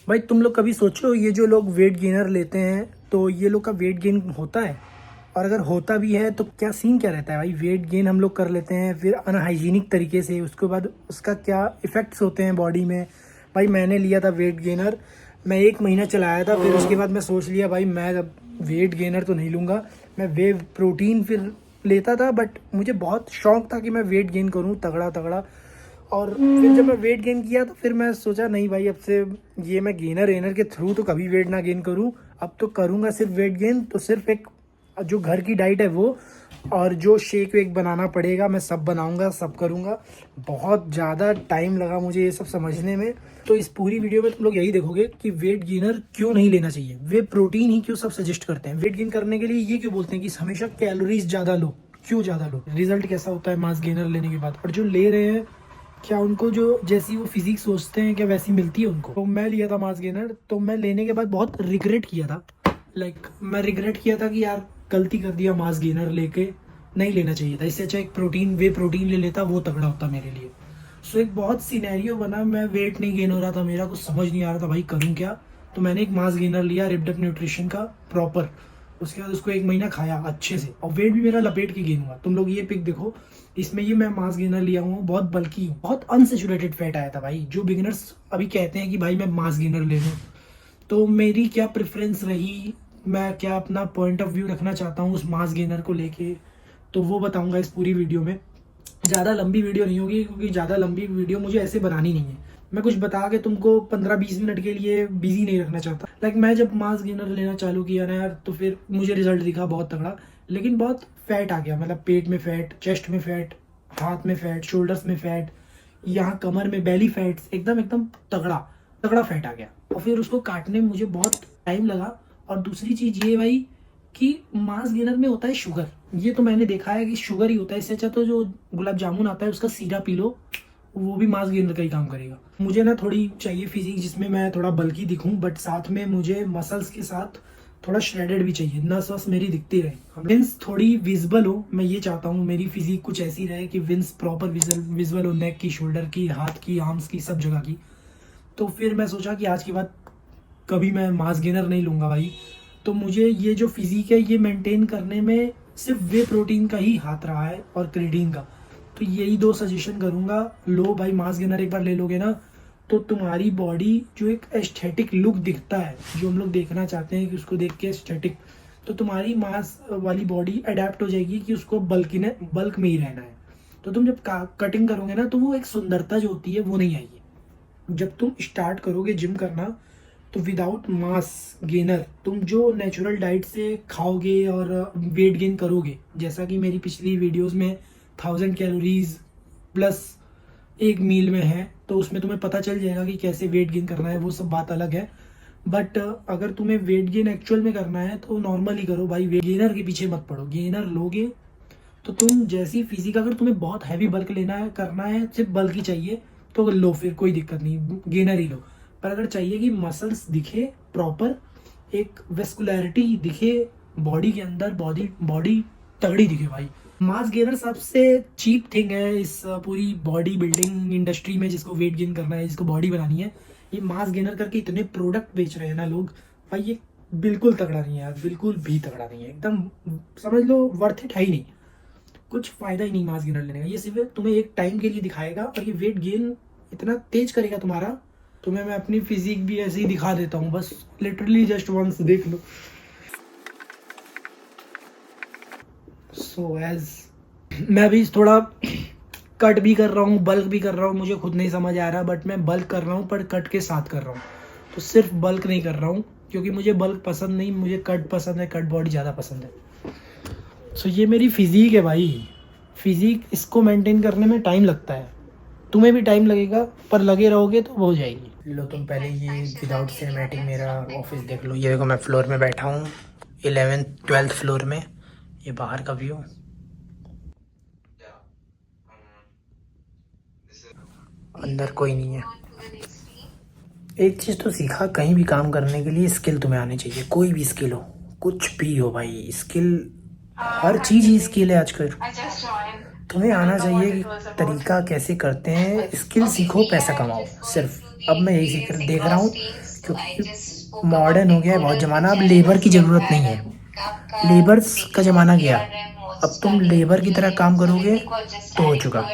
भाई तुम लोग कभी सोचो, ये जो लोग वेट गेनर लेते हैं तो ये लोग का वेट गेन होता है? और अगर होता भी है तो क्या सीन क्या रहता है भाई? वेट गेन हम लोग कर लेते हैं फिर अनहाइजीनिक तरीके से, उसके बाद उसका क्या इफ़ेक्ट्स होते हैं बॉडी में। भाई मैंने लिया था वेट गेनर, मैं 1 महीना चलाया था, फिर उसके बाद मैं सोच लिया भाई मैं अब वेट गेनर तो नहीं लूँगा। मैं वे प्रोटीन फिर लेता था, बट मुझे बहुत शौक था कि मैं वेट गेन करूँ तगड़ा तगड़ा। और फिर जब मैं वेट गेन किया तो फिर मैं सोचा नहीं भाई, अब से ये मैं गेनर वेनर के थ्रू तो कभी वेट ना गेन करूं। अब तो करूंगा सिर्फ वेट गेन, तो सिर्फ एक जो घर की डाइट है वो, और जो शेक वेक बनाना पड़ेगा मैं सब बनाऊंगा, सब करूंगा। बहुत ज़्यादा टाइम लगा मुझे ये सब समझने में। तो इस पूरी वीडियो में तुम लोग यही देखोगे कि वेट गेनर क्यों नहीं लेना चाहिए, वे प्रोटीन ही क्यों सब सजेस्ट करते हैं। वेट गेन करने के लिए ये क्यों बोलते हैं कि हमेशा कैलोरीज ज़्यादा लो, क्यों ज़्यादा लो, रिजल्ट कैसा होता है मास गेनर लेने के बाद। और जो ले रहे हैं क्या उनको जो जैसी वो फिजिक सोचते हैं क्या वैसी मिलती है उनको? तो मैं लिया था मास गेनर, तो मैं लेने के बाद बहुत रिग्रेट किया था। मैं रिग्रेट किया था कि यार गलती कर दिया, मास गेनर लेके नहीं लेना चाहिए था। इससे अच्छा एक प्रोटीन ले लेता, वो तगड़ा होता मेरे लिए। सो एक बहुत सिनेरियो बना, मैं वेट नहीं गेन हो रहा था मेरा, कुछ समझ नहीं आ रहा था भाई करूँ क्या। तो मैंने एक मास गेनर लिया रिपडप न्यूट्रिशन का प्रॉपर। उसके बाद उसको 1 महीना खाया अच्छे से, और वेट भी मेरा लपेट के गेन हुआ। तुम लोग ये पिक देखो, इसमें ये मैं मास गेनर लिया हूँ, बहुत बल्कि हूँ, बहुत अनसेचुरेटेड फैट आया था भाई। जो बिगिनर्स अभी कहते हैं कि भाई मैं मास गेनर ले लूँ, तो मेरी क्या प्रेफरेंस रही, मैं क्या अपना पॉइंट ऑफ व्यू रखना चाहता हूँ उस मास गेनर को लेके, तो वो बताऊंगा इस पूरी वीडियो में। ज़्यादा लंबी वीडियो नहीं होगी, क्योंकि ज़्यादा लंबी वीडियो मुझे ऐसे बनानी नहीं है। मैं कुछ बता के तुमको 15-20 मिनट के लिए बिजी नहीं रखना चाहता। मैं जब मास गेनर लेना चालू किया ना यार, तो फिर मुझे रिजल्ट दिखा बहुत तगड़ा, लेकिन बहुत फैट आ गया। पेट में फैट, चेस्ट में फैट, हाथ में फैट, शोल्डर्स में फैट, यहाँ कमर में बेली फैट्स, एकदम एकदम तगड़ा तगड़ा फैट आ गया। और फिर उसको काटने में मुझे बहुत टाइम लगा। और दूसरी चीज़ ये भाई कि मास गेनर में होता है शुगर, ये तो मैंने देखा है कि शुगर ही होता है। इससे अच्छा तो जो गुलाब जामुन आता है उसका सीरा पी लो, वो भी मास गेनर का ही काम करेगा। मुझे ना थोड़ी चाहिए फिजिक जिसमें मैं थोड़ा बल्कि दिखूं, बट साथ में मुझे मसल्स के साथ थोड़ा श्रेडेड भी चाहिए, नस वस मेरी दिखती रहे, विंस थोड़ी विजिबल हो। मैं ये चाहता हूँ मेरी फिजिक कुछ ऐसी रहे कि विंस प्रॉपर विजिबल हो, नेक की, शोल्डर की, हाथ की, आर्म्स की, सब जगह की। तो फिर मैं सोचा कि आज के बाद कभी मैं मास गेनर नहीं लूँगा भाई। तो मुझे ये जो फिजिक है ये मेंटेन करने में सिर्फ वे प्रोटीन का ही हाथ रहा है, और क्रेटीन का। तो यही 2 सजेशन करूँगा, लो भाई मास गेनर एक बार ले लोगे ना, तो तुम्हारी बॉडी जो एक एस्थेटिक लुक दिखता है, जो हम लोग देखना चाहते हैं कि उसको देख के एस्थेटिक, तो तुम्हारी मास वाली बॉडी अडेप्ट हो जाएगी कि उसको बल्क में ही रहना है। तो तुम जब कटिंग करोगे ना, तो वो एक सुंदरता जो होती है वो नहीं आएगी। जब तुम स्टार्ट करोगे जिम करना, तो विदाउट मास गेनर तुम जो नेचुरल डाइट से खाओगे और वेट गेन करोगे, जैसा कि मेरी पिछली वीडियोस में 1000 कैलोरीज प्लस एक मील में है, तो उसमें तुम्हें पता चल जाएगा कि कैसे वेट गेन करना है, वो सब बात अलग है। बट अगर तुम्हें वेट गेन एक्चुअल में करना है तो नॉर्मली करो भाई, वेट गेनर के पीछे मत पड़ो। गेनर लोगे तो तुम जैसी फिजिक, अगर तुम्हें बहुत हैवी बल्क लेना है, करना है, सिर्फ बल्क ही चाहिए, तो लो, फिर कोई दिक्कत नहीं, गेनर ही लो। पर अगर चाहिए कि मसल्स दिखे प्रॉपर, एक वेस्कुलरिटी दिखे बॉडी के अंदर, बॉडी तगड़ी दिखे भाई, मास गेनर सबसे चीप थिंग है इस पूरी बॉडी बिल्डिंग इंडस्ट्री में। जिसको वेट गेन करना है, जिसको बॉडी बनानी है, ये मास गेनर करके इतने प्रोडक्ट बेच रहे हैं ना लोग भाई, ये बिल्कुल तगड़ा नहीं है यार, बिल्कुल भी तगड़ा नहीं है, एकदम समझ लो वर्थ इट है ही नहीं। कुछ फायदा ही नहीं मास गेनर लेने का, ये सिर्फ तुम्हें एक टाइम के लिए दिखाएगा, और ये वेट गेन इतना तेज करेगा तुम्हारा। तुम्हें मैं अपनी फिजिक भी ऐसे ही दिखा देता हूँ, बस लिटरली जस्ट वंस देख लो। सो एज मैं भी थोड़ा कट भी कर रहा हूँ, बल्क भी कर रहा हूँ, मुझे खुद नहीं समझ आ रहा, बट मैं बल्क कर रहा हूँ पर कट के साथ कर रहा हूँ। तो सिर्फ बल्क नहीं कर रहा हूँ क्योंकि मुझे बल्क पसंद नहीं, मुझे कट पसंद है, कट बॉडी ज़्यादा पसंद है। सो ये मेरी फिजिक है भाई, फिजिक इसको मेंटेन करने में टाइम लगता है, तुम्हें भी टाइम लगेगा, पर लगे रहोगे तो हो जाएगी। लो तुम पहले ये विदाउट सिनेमैटिक मेरा ऑफिस देख लो। ये देखो मैं फ्लोर में बैठा हूँ, 11th-12th फ्लोर में। ये बाहर का व्यू, अंदर कोई नहीं है। एक चीज़ तो सीखा, कहीं भी काम करने के लिए स्किल तुम्हें आनी चाहिए, कोई भी स्किल हो, कुछ भी हो भाई, स्किल, हर चीज़ ही स्किल है आजकल। तुम्हें आना चाहिए कि तरीका कैसे करते हैं, स्किल सीखो, पैसा कमाओ सिर्फ। अब मैं यही देख रहा हूँ क्योंकि मॉडर्न हो गया है बहुत ज़माना, अब लेबर की ज़रूरत नहीं है, लेबर्स का ज़माना गया, अब तुम लेबर की तरह काम करोगे तो हो चुका।